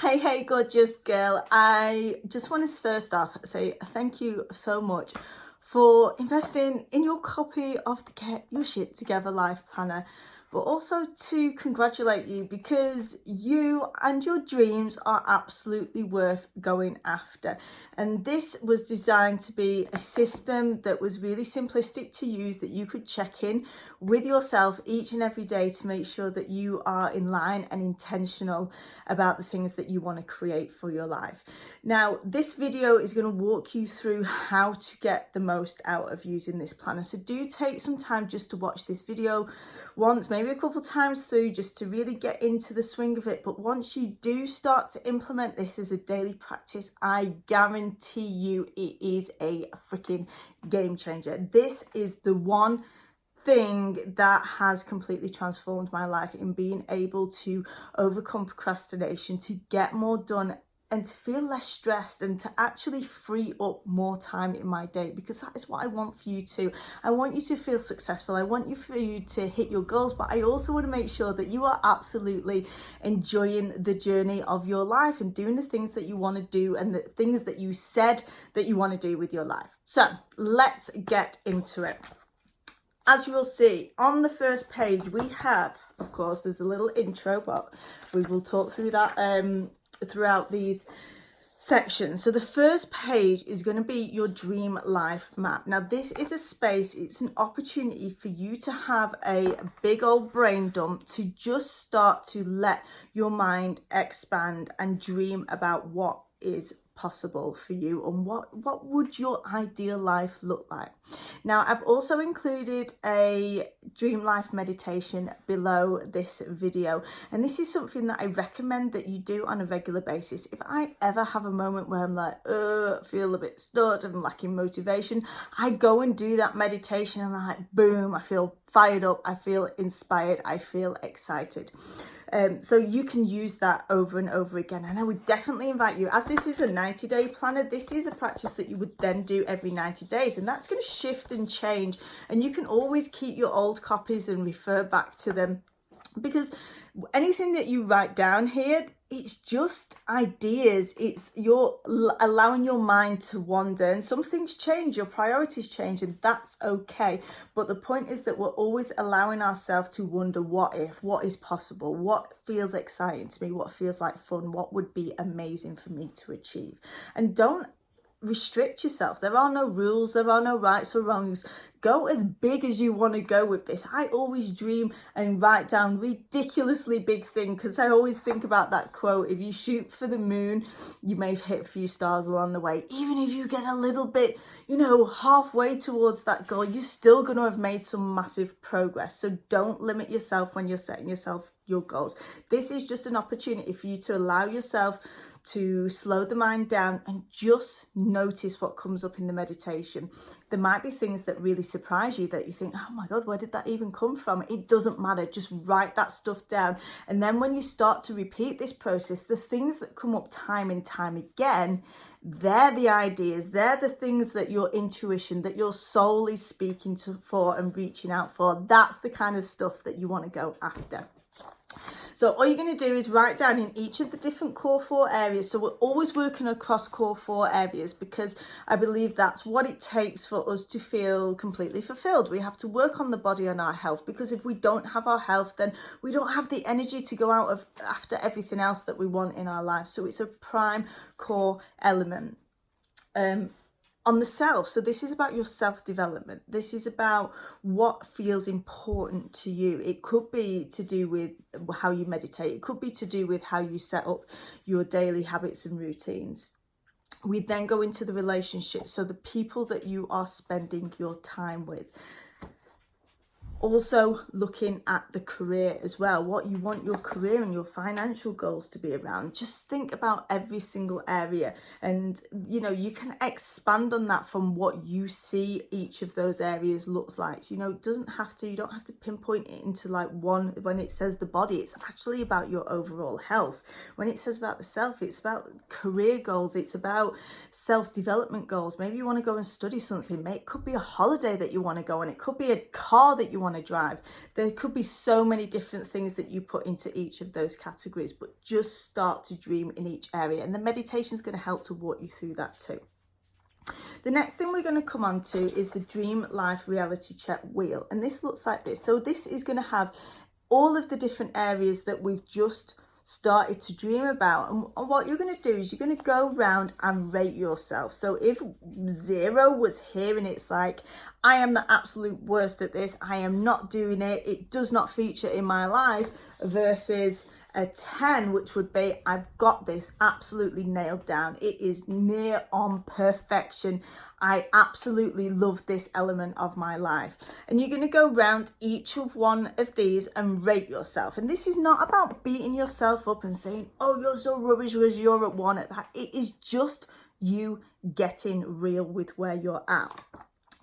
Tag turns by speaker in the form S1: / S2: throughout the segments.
S1: Hey, gorgeous girl. I just want to first off say thank you so much for investing in your copy of the Get Your Shit Together Life Planner, but also to congratulate you because you and your dreams are absolutely worth going after. And this was designed to be a system that was really simplistic to use, that you could check in with yourself each and every day to make sure that you are in line and intentional about the things that you want to create for your life. Now, this video is going to walk you through how to get the most out of using this planner. So do take some time just to watch this video once, maybe a couple times through, just to really get into the swing of it. But once you do start to implement this as a daily practice, I guarantee you it is a freaking game changer. This is the one thing that has completely transformed my life in being able to overcome procrastination, to get more done, and to feel less stressed, and to actually free up more time in my day, because that is what I want for you too. I want you to feel successful. I want you to hit your goals, but I also want to make sure that you are absolutely enjoying the journey of your life and doing the things that you want to do and the things that you said that you want to do with your life. So let's get into it. As you will see on the first page, we have, of course, there's a little intro, but we will talk through that throughout these sections. So the first page is going to be your dream life map. Now, this is a space, it's an opportunity for you to have a big old brain dump, to just start to let your mind expand and dream about what is possible for you and what would your ideal life look like. Now, I've also included a dream life meditation below this video, and this is something that I recommend that you do on a regular basis. If I ever have a moment where I'm like, feel a bit stuck, I'm lacking motivation, I go and do that meditation and I'm like, boom, I feel fired up, I feel inspired, I feel excited. So you can use that over and over again. And I would definitely invite you, as this is a 90-day planner, this is a practice that you would then do every 90 days. And that's going to shift and change. And you can always keep your old copies and refer back to them, because anything that you write down here, it's just ideas. It's you're allowing your mind to wander, and some things change, your priorities change, and that's okay. But the point is that we're always allowing ourselves to wonder, what if, what is possible, what feels exciting to me, what feels like fun, what would be amazing for me to achieve. And don't restrict yourself. There are no rules, there are no rights or wrongs. Go as big as you want to go with this. I always dream and write down ridiculously big things, because I always think about that quote, if you shoot for the moon, you may hit a few stars along the way. Even if you get a little bit, halfway towards that goal, you're still going to have made some massive progress. So don't limit yourself when you're setting yourself your goals. This is just an opportunity for you to allow yourself to slow the mind down and just notice what comes up in the meditation. There might be things that really surprise you, that you think, oh my God, where did that even come from? It doesn't matter. Just write that stuff down. And then when you start to repeat this process, the things that come up time and time again, they're the ideas, they're the things that your intuition, that your soul is speaking for and reaching out for. That's the kind of stuff that you want to go after. So all you're going to do is write down in each of the different core 4 areas. So we're always working across core 4 areas, because I believe that's what it takes for us to feel completely fulfilled. We have to work on the body and our health, because if we don't have our health, then we don't have the energy to go out after everything else that we want in our life. So it's a prime core element. On the self. So this is about your self-development. This is about what feels important to you. It could be to do with how you meditate. It could be to do with how you set up your daily habits and routines. We then go into the relationships. So the people that you are spending your time with. Also looking at the career as well, what you want your career and your financial goals to be around. Just think about every single area, and you can expand on that from what you see each of those areas looks like. You don't have to pinpoint it into like one. When it says the body, it's actually about your overall health. When it says about the self, it's about career goals, it's about self-development goals. Maybe you want to go and study something. It could be a holiday that you want to go on, it could be a car that you want want to drive. There could be so many different things that you put into each of those categories, but just start to dream in each area. And the meditation is going to help to walk you through that too. The next thing we're going to come on to is the Dream Life Reality Check wheel. And this looks like this. So this is going to have all of the different areas that we've just started to dream about, and what you're going to do is you're going to go around and rate yourself. So if 0 was here and it's like, I am the absolute worst at this, I am not doing it, it does not feature in my life, versus a 10, which would be, I've got this absolutely nailed down, it is near on perfection, I absolutely love this element of my life. And you're going to go around each of one of these and rate yourself. And this is not about beating yourself up and saying, oh, you're so rubbish because you're at 1 at that. It is just you getting real with where you're at.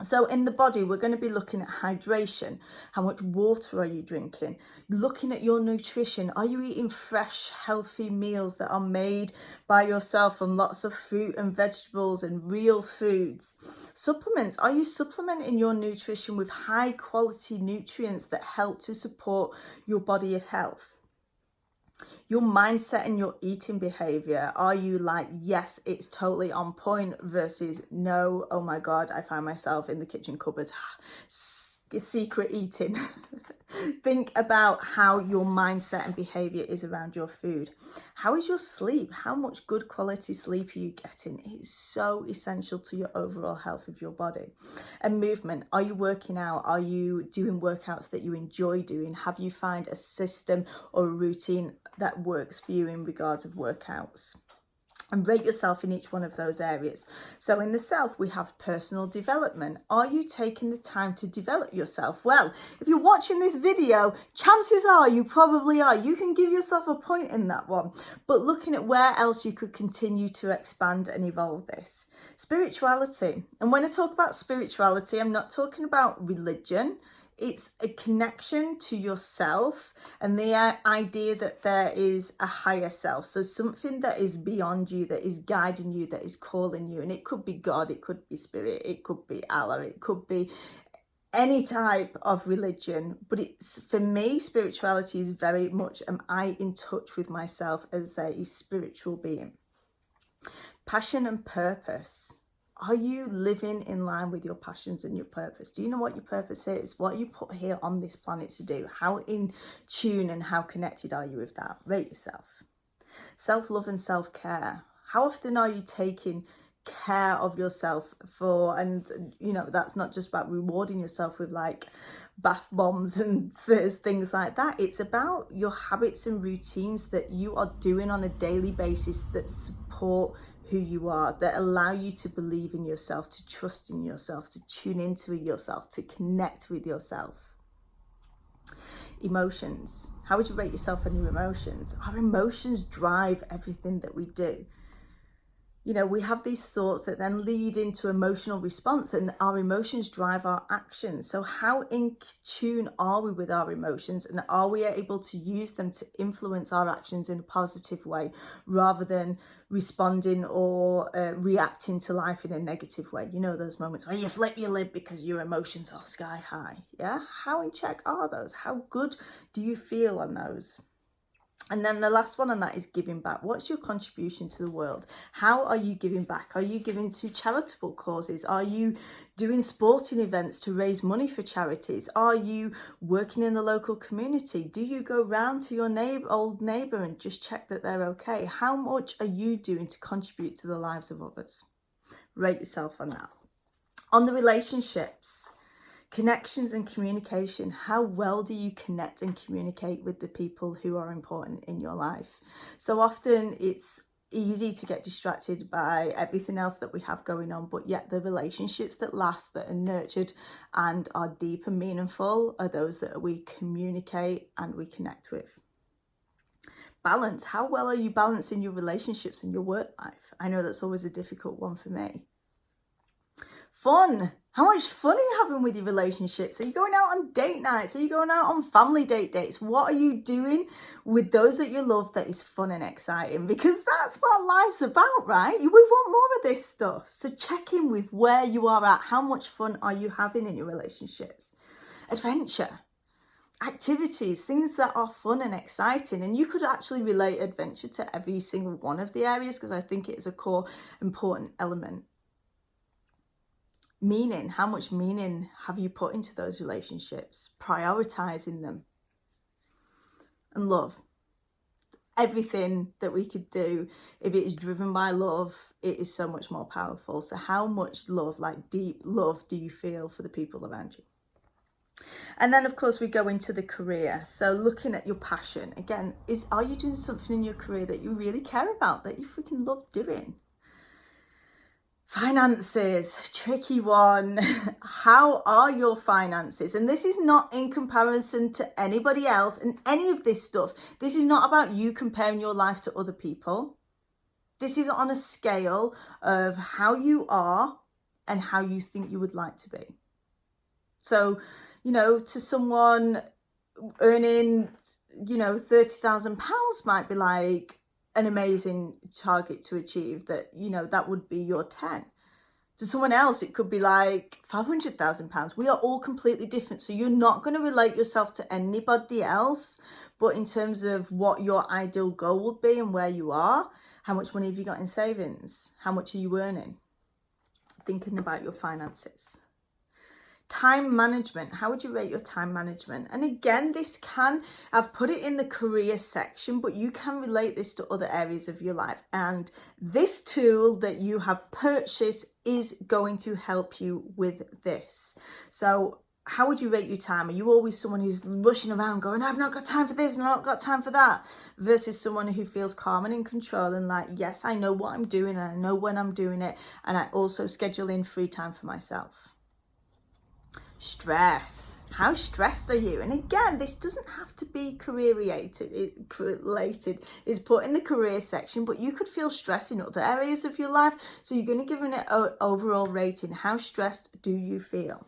S1: So in the body, we're going to be looking at hydration. How much water are you drinking? Looking at your nutrition. Are you eating fresh, healthy meals that are made by yourself from lots of fruit and vegetables and real foods? Supplements. Are you supplementing your nutrition with high quality nutrients that help to support your body of health? Your mindset and your eating behavior. Are you like, yes, it's totally on point, versus no, oh my God, I find myself in the kitchen cupboard secret eating? Think about how your mindset and behavior is around your food. How is your sleep? How much good quality sleep are you getting? It's so essential to your overall health of your body. And movement. Are you working out? Are you doing workouts that you enjoy doing? Have you found a system or a routine that works for you in regards of workouts? And rate yourself in each one of those areas. So in the self, we have personal development. Are you taking the time to develop yourself? Well, if you're watching this video, chances are you probably are. You can give yourself a point in that one. But looking at where else you could continue to expand and evolve this. Spirituality. And when I talk about spirituality, I'm not talking about religion. It's a connection to yourself and the idea that there is a higher self. So something that is beyond you, that is guiding you, that is calling you. And it could be God, it could be spirit, it could be Allah, it could be any type of religion. But it's, for me, spirituality is very much, am I in touch with myself as a spiritual being? Passion and purpose. Are you living in line with your passions and your purpose? Do you know what your purpose is? What are you put here on this planet to do? How in tune and how connected are you with that? Rate yourself. Self-love and self-care. How often are you taking care of yourself for, and you know, that's not just about rewarding yourself with like bath bombs and things like that. It's about your habits and routines that you are doing on a daily basis that support who you are, that allow you to believe in yourself, to trust in yourself, to tune into yourself, to connect with yourself. Emotions. How would you rate yourself on your emotions? Our emotions drive everything that we do. You know, we have these thoughts that then lead into emotional response, and our emotions drive our actions. So how in tune are we with our emotions, and are we able to use them to influence our actions in a positive way rather than responding or reacting to life in a negative way? You know, those moments where you flip your lid because your emotions are sky high. Yeah, how in check are those? How good do you feel on those? And then the last one on that is giving back. What's your contribution to the world? How are you giving back? Are you giving to charitable causes? Are you doing sporting events to raise money for charities? Are you working in the local community? Do you go round to your old neighbour and just check that they're okay? How much are you doing to contribute to the lives of others? Rate yourself on that. On the relationships, connections and communication. How well do you connect and communicate with the people who are important in your life? So often it's easy to get distracted by everything else that we have going on, but yet the relationships that last, that are nurtured and are deep and meaningful, are those that we communicate and we connect with. Balance. How well are you balancing your relationships and your work life? I know that's always a difficult one for me. Fun. How much fun are you having with your relationships? Are you going out on date nights? Are you going out on family dates? What are you doing with those that you love that is fun and exciting? Because that's what life's about, right? We want more of this stuff. So check in with where you are at. How much fun are you having in your relationships? adventure, activities, things that are fun and exciting. And you could actually relate adventure to every single one of the areas, because I think it is a core important element. Meaning, how much meaning have you put into those relationships? Prioritizing them. And love. Everything that we could do, if it is driven by love, it is so much more powerful. So how much love, like deep love, do you feel for the people around you? And then of course we go into the career. So looking at your passion, again, are you doing something in your career that you really care about, that you freaking love doing? Finances, tricky one. How are your finances? And this is not in comparison to anybody else and any of this stuff. This is not about you comparing your life to other people. This is on a scale of how you are and how you think you would like to be. So, you know, to someone earning, you know, £30,000 might be like an amazing target to achieve, that, you know, that would be your 10. To someone else, it could be like £500,000. We are all completely different. So you're not going to relate yourself to anybody else, but in terms of what your ideal goal would be and where you are, how much money have you got in savings? How much are you earning? Thinking about your finances. Time management. How would you rate your time management? And again, I've put it in the career section, but you can relate this to other areas of your life. And this tool that you have purchased is going to help you with this. So how would you rate your time? Are you always someone who's rushing around going, I've not got time for this and I've not got time for that, versus someone who feels calm and in control and like, yes, I know what I'm doing and I know when I'm doing it, and I also schedule in free time for myself? Stress. How stressed are you? And again, this doesn't have to be career related. It's put in the career section, but you could feel stress in other areas of your life. So you're going to give it an overall rating. How stressed do you feel?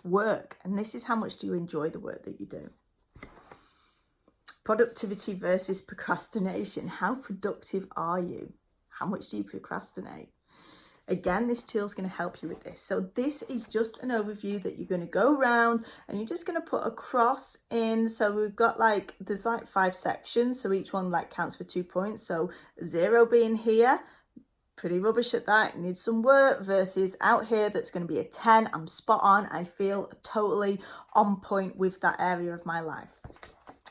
S1: Work. And this is how much do you enjoy the work that you do? Productivity versus procrastination. How productive are you? How much do you procrastinate? Again, this tool is going to help you with this. So this is just an overview that you're going to go around and you're just going to put a cross in. So we've got there's 5 sections. So each one counts for 2 points. So 0 being here, pretty rubbish at that, need some work, versus out here, that's going to be a 10. I'm spot on. I feel totally on point with that area of my life.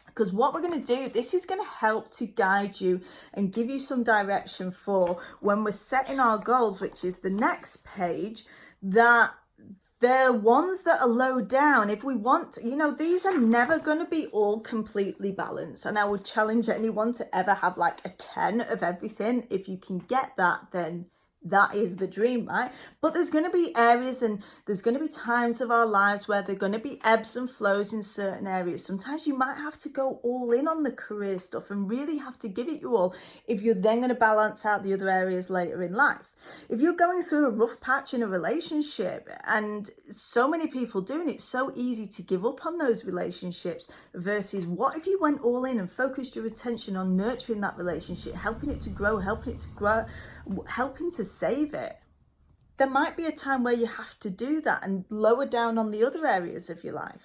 S1: Because what we're going to do, this is going to help to guide you and give you some direction for when we're setting our goals, which is the next page, that they're ones that are low down. If we want, these are never going to be all completely balanced. And I would challenge anyone to ever have a 10 of everything. If you can get that, then that is the dream, right? But there's going to be areas and there's going to be times of our lives where there are going to be ebbs and flows in certain areas. Sometimes you might have to go all in on the career stuff and really have to give it your all if you're then going to balance out the other areas later in life. If you're going through a rough patch in a relationship, and so many people do, and it's so easy to give up on those relationships, versus what if you went all in and focused your attention on nurturing that relationship, helping it to grow, helping to save it. There might be a time where you have to do that and lower down on the other areas of your life.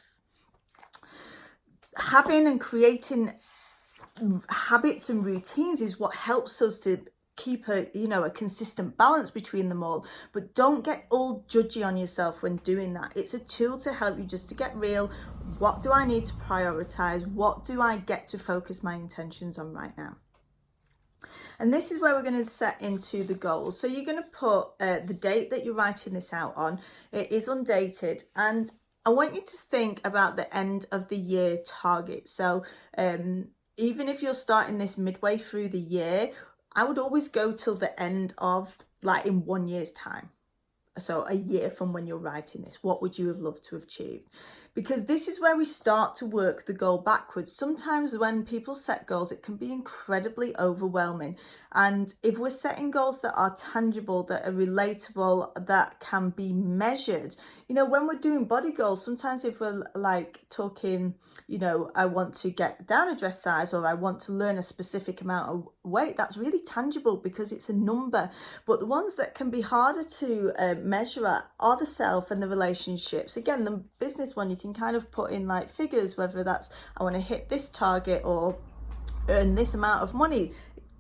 S1: Having and creating habits and routines is what helps us to keep a consistent balance between them all. But don't get all judgy on yourself when doing that. It's a tool to help you just to get real. What do I need to prioritize? What do I get to focus my intentions on right now? And this is where we're going to set into the goals. So you're going to put the date that you're writing this out on. It is undated. And I want you to think about the end of the year target. So even if you're starting this midway through the year, I would always go till the end of in 1 year's time. So a year from when you're writing this, what would you have loved to have achieved? because this is where we start to work the goal backwards. Sometimes when people set goals, it can be incredibly overwhelming. And if we're setting goals that are tangible, that are relatable, that can be measured, you know, when we're doing body goals, sometimes if we're like talking, you know, I want to get down a dress size, or I want to learn a specific amount of weight, that's really tangible because it's a number. But the ones that can be harder to measure are the self and the relationships. Again, the business one, you can kind of put in like figures, whether that's I want to hit this target or earn this amount of money,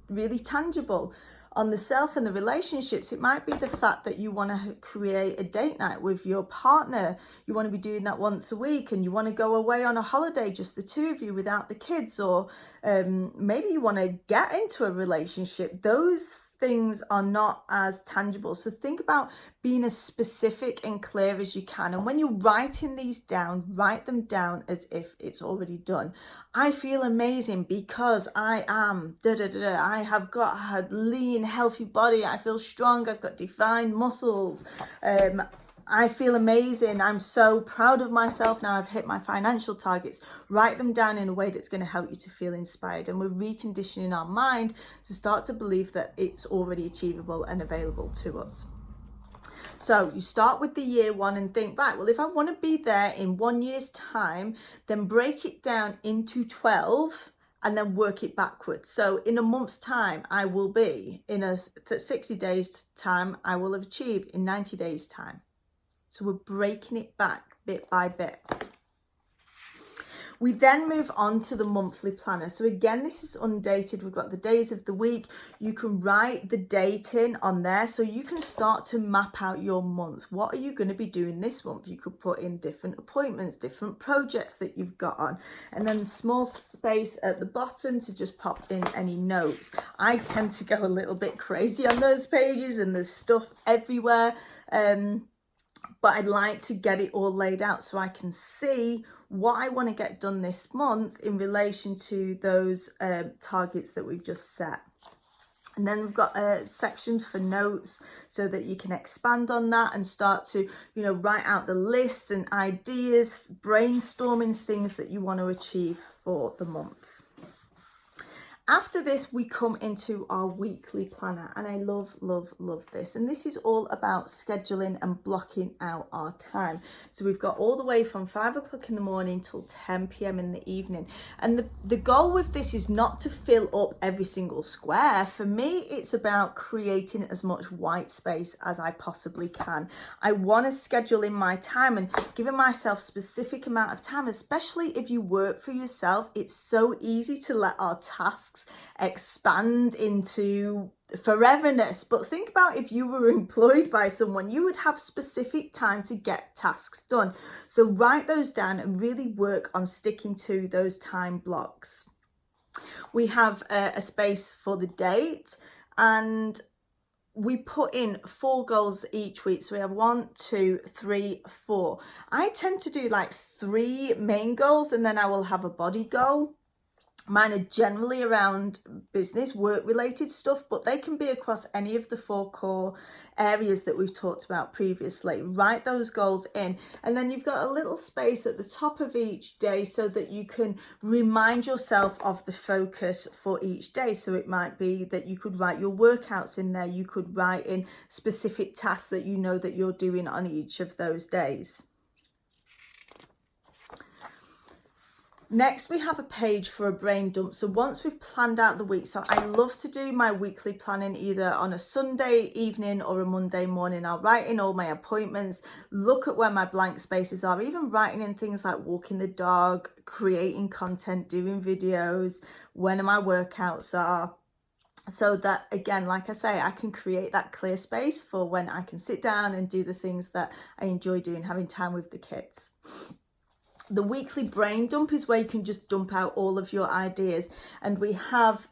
S1: really tangible. On the self and the relationships, it might be the fact that you want to create a date night with your partner. You want to be doing that once a week, and you want to go away on a holiday, just the two of you without the kids, or maybe you want to get into a relationship. Those things are not as tangible. So think about being as specific and clear as you can. And when you're writing these down, write them down as if it's already done. I feel amazing because I am I have got a lean, healthy body. I feel strong. I've got defined muscles. I feel amazing. I'm so proud of myself now. I've hit my financial targets. Write them down in a way that's going to help you to feel inspired. And we're reconditioning our mind to start to believe that it's already achievable and available to us. So you start with the year one and think, right, well, if I want to be there in 1 year's time, then break it down into 12 and then work it backwards. So in a month's time, I will be in 60 days time, I will have achieved in 90 days time. So we're breaking it back bit by bit. We then move on to the monthly planner. So again, this is undated. We've got the days of the week. You can write the date in on there, so you can start to map out your month. What are you going to be doing this month? You could put in different appointments, different projects that you've got on, and then small space at the bottom to just pop in any notes. I tend to go a little bit crazy on those pages, and there's stuff everywhere. But I'd like to get it all laid out so I can see what I want to get done this month in relation to those targets that we've just set. And then we've got a section for notes so that you can expand on that and start to, you know, write out the lists and ideas, brainstorming things that you want to achieve for the month. After this, we come into our weekly planner, and I love this. And this is all about scheduling and blocking out our time. So we've got all the way from 5 o'clock in the morning till 10 p.m. in the evening. And the goal with this is not to fill up every single square. For me, it's about creating as much white space as I possibly can. I want to schedule in my time and giving myself specific amount of time, especially if you work for yourself. It's so easy to let our tasks expand into foreverness. But think about if you were employed by someone, you would have specific time to get tasks done. So write those down and really work on sticking to those time blocks. We have a space for the date, and we put in 4 goals each week. So we have 1, 2, 3, 4. I tend to do like 3 main goals, and then I will have a body goal. Mine are generally around business, work-related stuff, but they can be across any of the 4 core areas that we've talked about previously. Write those goals in, and then you've got a little space at the top of each day so that you can remind yourself of the focus for each day. So it might be that you could write your workouts in there. You could write in specific tasks that you know that you're doing on each of those days. Next, we have a page for a brain dump. So once we've planned out the week, so I love to do my weekly planning either on a Sunday evening or a Monday morning. I'll write in all my appointments, look at where my blank spaces are, even writing in things like walking the dog, creating content, doing videos, when my workouts are. So that, again, like I say, I can create that clear space for when I can sit down and do the things that I enjoy doing, having time with the kids. The weekly brain dump is where you can just dump out all of your ideas. And we have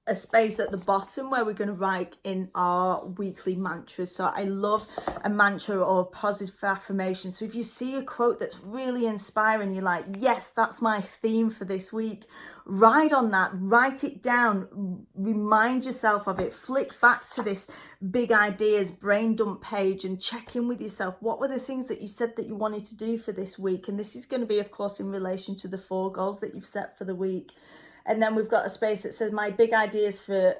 S1: a space at the bottom where we're going to write in our weekly mantras. So I love a mantra or a positive affirmation. So if you see a quote that's really inspiring, you're like, yes, that's my theme for this week, write on that, write it down, remind yourself of it, flick back to this big ideas brain dump page and check in with yourself. What were the things that you said that you wanted to do for this week? And this is going to be, of course, in relation to the 4 goals that you've set for the week. And then we've got a space that says my big ideas for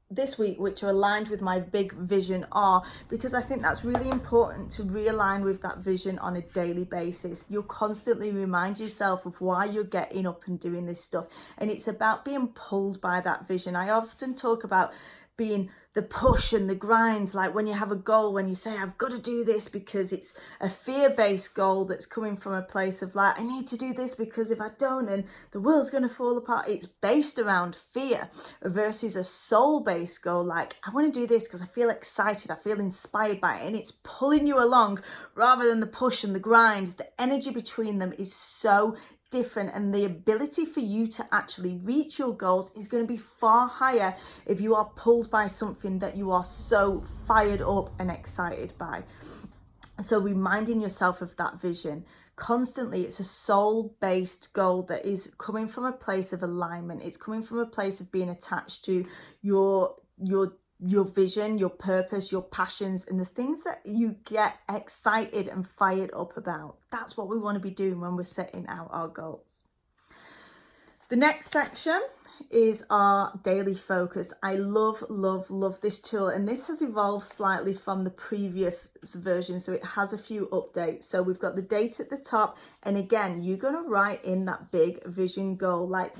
S1: this week, which are aligned with my big vision, are, because I think that's really important to realign with that vision on a daily basis. You'll constantly remind yourself of why you're getting up and doing this stuff. And it's about being pulled by that vision. I often talk about being the push and the grind, like when you have a goal, when you say, I've got to do this because it's a fear-based goal that's coming from a place of like, I need to do this because if I don't, and the world's going to fall apart. It's based around fear versus a soul-based goal, like, I want to do this because I feel excited, I feel inspired by it, and it's pulling you along rather than the push and the grind. The energy between them is so different, and the ability for you to actually reach your goals is going to be far higher if you are pulled by something that you are so fired up and excited by. So reminding yourself of that vision constantly. It's a soul-based goal that is coming from a place of alignment. It's coming from a place of being attached to your vision, your purpose, your passions, and the things that you get excited and fired up about. That's what we want to be doing when we're setting out our goals. The next section is our daily focus. I love this tool, and this has evolved slightly from the previous version, so it has a few updates. So we've got the date at the top, and again, you're going to write in that big vision goal, like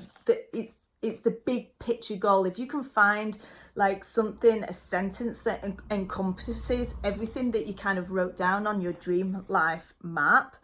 S1: it's the big picture goal. If you can find like something, a sentence that encompasses everything that you kind of wrote down on your dream life map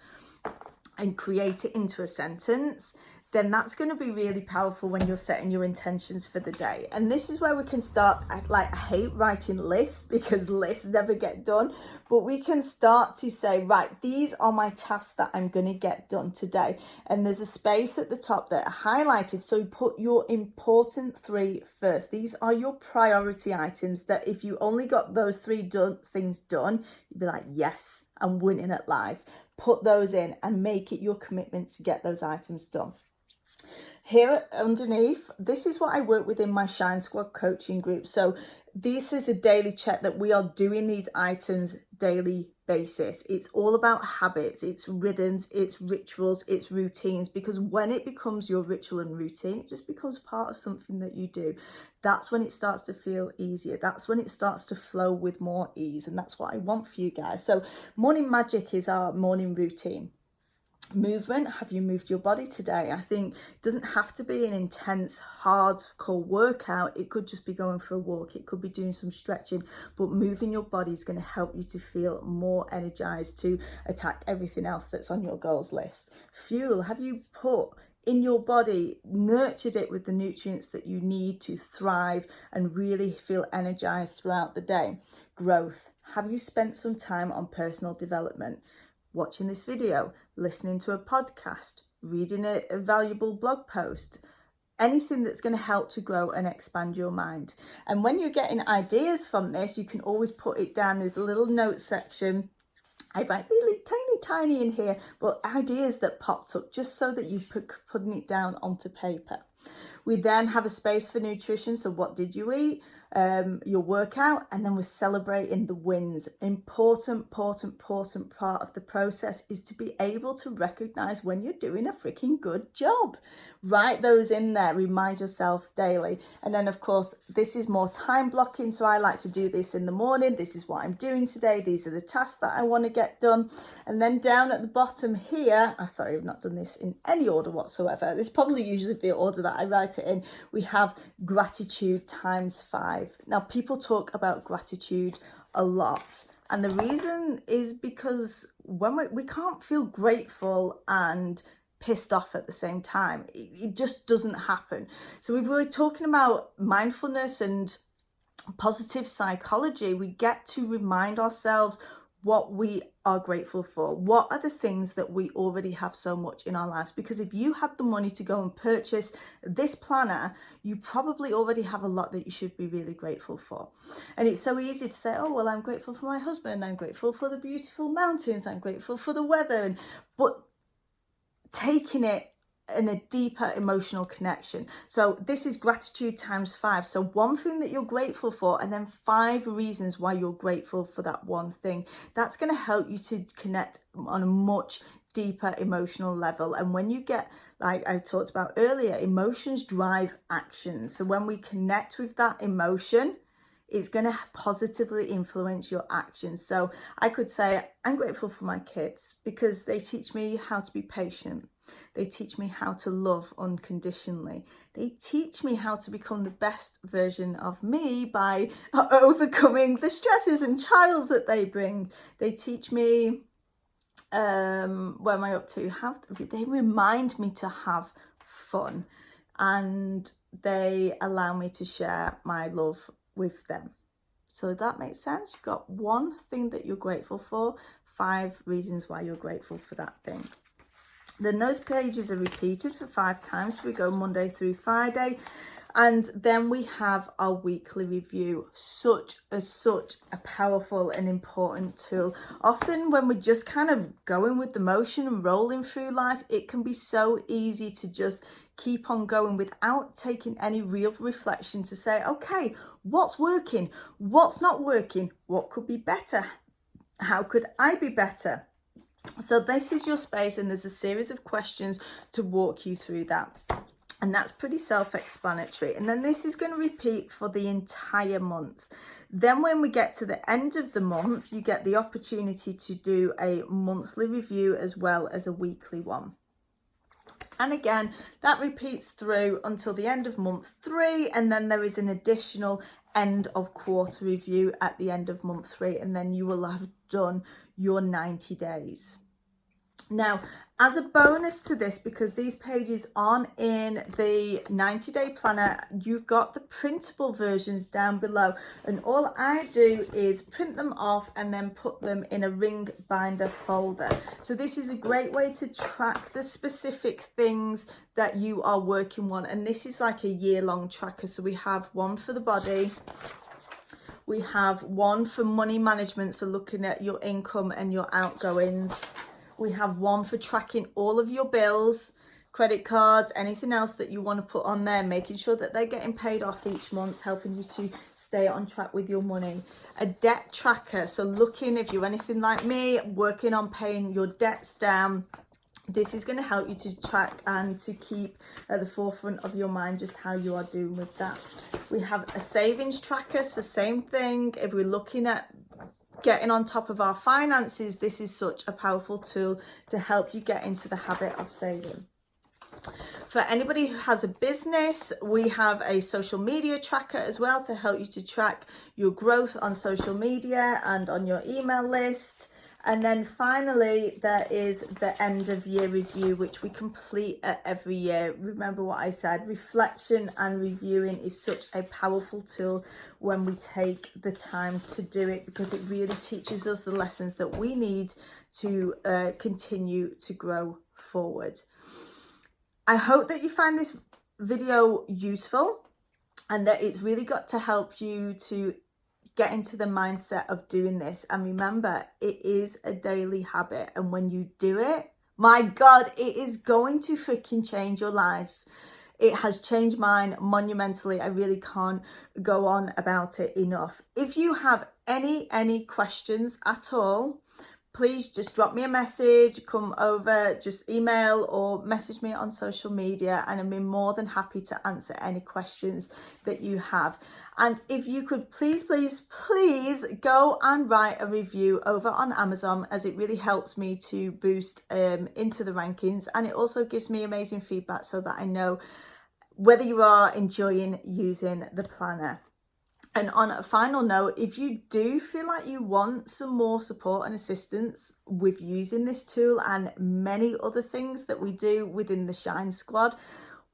S1: and create it into a sentence, then that's going to be really powerful when you're setting your intentions for the day. And this is where we can start. I hate writing lists because lists never get done, but we can start to say, right, these are my tasks that I'm going to get done today. And there's a space at the top that are highlighted. So put your important 3 first. These are your priority items that if you only got those 3 things done, you'd be like, yes, I'm winning at life. Put those in and make it your commitment to get those items done. Here underneath, this is what I work with in my Shine Squad coaching group. So this is a daily check that we are doing these items daily basis. It's all about habits, it's rhythms, it's rituals, it's routines, because when it becomes your ritual and routine, it just becomes part of something that you do. That's when it starts to feel easier. That's when it starts to flow with more ease. And that's what I want for you guys. So morning magic is our morning routine. Movement, have you moved your body today? I think it doesn't have to be an intense hardcore workout. It could just be going for a walk, it could be doing some stretching, but moving your body is going to help you to feel more energized to attack everything else that's on your goals list. Fuel, have you put in your body, nurtured it with the nutrients that you need to thrive and really feel energized throughout the day? Growth, have you spent some time on personal development? Watching this video, listening to a podcast, reading a valuable blog post, anything that's going to help to grow and expand your mind. And when you're getting ideas from this, you can always put it down. There's a little note section. I write really tiny in here, but ideas that popped up just so that you putting it down onto paper. We then have a space for nutrition. So what did you eat? Your workout, and then we're celebrating the wins. Important part of the process is to be able to recognize when you're doing a freaking good job. Write those in there, remind yourself daily. And then of course, this is more time blocking. So I like to do this in the morning. This is what I'm doing today. These are the tasks that I want to get done. And then down at the bottom here, sorry, I've not done this in any order whatsoever. This is probably usually the order that I write it in. We have gratitude times 5. Now, people talk about gratitude a lot. And the reason is because when we can't feel grateful and pissed off at the same time. It just doesn't happen. So if we're talking about mindfulness and positive psychology, we get to remind ourselves what we are grateful for. What are the things that we already have so much in our lives? Because if you had the money to go and purchase this planner, you probably already have a lot that you should be really grateful for. And it's so easy to say, oh, well, I'm grateful for my husband, I'm grateful for the beautiful mountains, I'm grateful for the weather. But taking it in a deeper emotional connection. So this is gratitude times 5. So one thing that you're grateful for, and then 5 reasons why you're grateful for that one thing. That's going to help you to connect on a much deeper emotional level. And when you get, like I talked about earlier, emotions drive actions. So when we connect with that emotion, it's going to positively influence your actions. So I could say, I'm grateful for my kids because they teach me how to be patient. They teach me how to love unconditionally. They teach me how to become the best version of me by overcoming the stresses and trials that they bring. They teach me, where am I up to? They remind me to have fun, and they allow me to share my love with them. So that makes sense. You've got one thing that you're grateful for, 5 reasons why you're grateful for that thing. Then those pages are repeated for 5 times. So we go Monday through Friday. And then we have our weekly review, such a powerful and important tool. Often when we're just kind of going with the motion and rolling through life, it can be so easy to just keep on going without taking any real reflection to say, okay, what's working? What's not working? What could be better? How could I be better? So this is your space, and there's a series of questions to walk you through that. And that's pretty self-explanatory. And then this is going to repeat for the entire month. Then when we get to the end of the month, you get the opportunity to do a monthly review as well as a weekly one. And again, that repeats through until the end of month 3. And then there is an additional end of quarter review at the end of month 3. And then you will have done your 90 days. Now, as a bonus to this, because these pages aren't in the 90-day planner, you've got the printable versions down below. And all I do is print them off and then put them in a ring binder folder. So this is a great way to track the specific things that you are working on. And this is like a year-long tracker. So we have one for the body. We have one for money management, so looking at your income and your outgoings. We have one for tracking all of your bills, credit cards, anything else that you want to put on there, making sure that they're getting paid off each month, helping you to stay on track with your money. A debt tracker, so looking, if you're anything like me, working on paying your debts down. This is going to help you to track and to keep at the forefront of your mind just how you are doing with that. We have a savings tracker, so same thing. If we're looking at getting on top of our finances, this is such a powerful tool to help you get into the habit of saving. For anybody who has a business, we have a social media tracker as well to help you to track your growth on social media and on your email list. And then finally, there is the end of year review, which we complete every year. Remember what I said, reflection and reviewing is such a powerful tool when we take the time to do it, because it really teaches us the lessons that we need to continue to grow forward. I hope that you find this video useful and that it's really got to help you to get into the mindset of doing this. And remember, it is a daily habit, and when you do it, my God, it is going to freaking change your life. It has changed mine monumentally. I really can't go on about it enough. If you have any questions at all, please just drop me a message, come over, just email or message me on social media, and I'll be more than happy to answer any questions that you have. And if you could please go and write a review over on Amazon, as it really helps me to boost into the rankings, and it also gives me amazing feedback so that I know whether you are enjoying using the planner. And on a final note, if you do feel like you want some more support and assistance with using this tool and many other things that we do within the Shine Squad,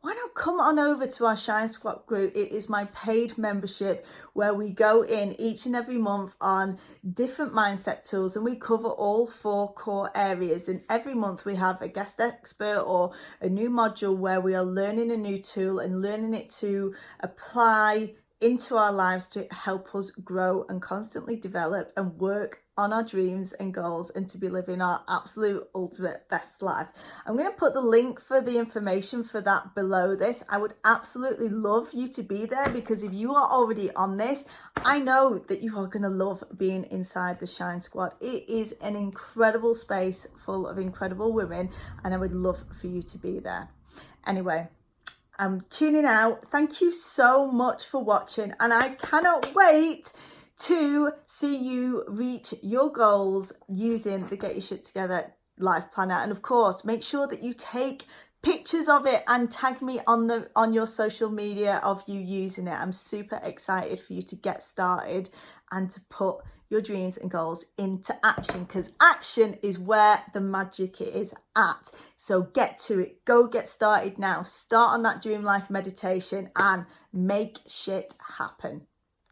S1: why not come on over to our Shine Squad group? It is my paid membership where we go in each and every month on different mindset tools, and we cover all 4 core areas. And every month we have a guest expert or a new module where we are learning a new tool and learning it to apply into our lives to help us grow and constantly develop and work on our dreams and goals and to be living our absolute ultimate best life. I'm going to put the link for the information for that below this. I would absolutely love you to be there, because if you are already on this, I know that you are going to love being inside the Shine Squad. It is an incredible space full of incredible women, and I would love for you to be there. Anyway, I'm tuning out. Thank you so much for watching, and I cannot wait to see you reach your goals using the Get Your Shit Together life planner. And of course, make sure that you take pictures of it and tag me on your social media of you using it. I'm super excited for you to get started and to put your dreams and goals into action, because action is where the magic is at. So get to it. Go get started now. Start on that dream life meditation and make shit happen.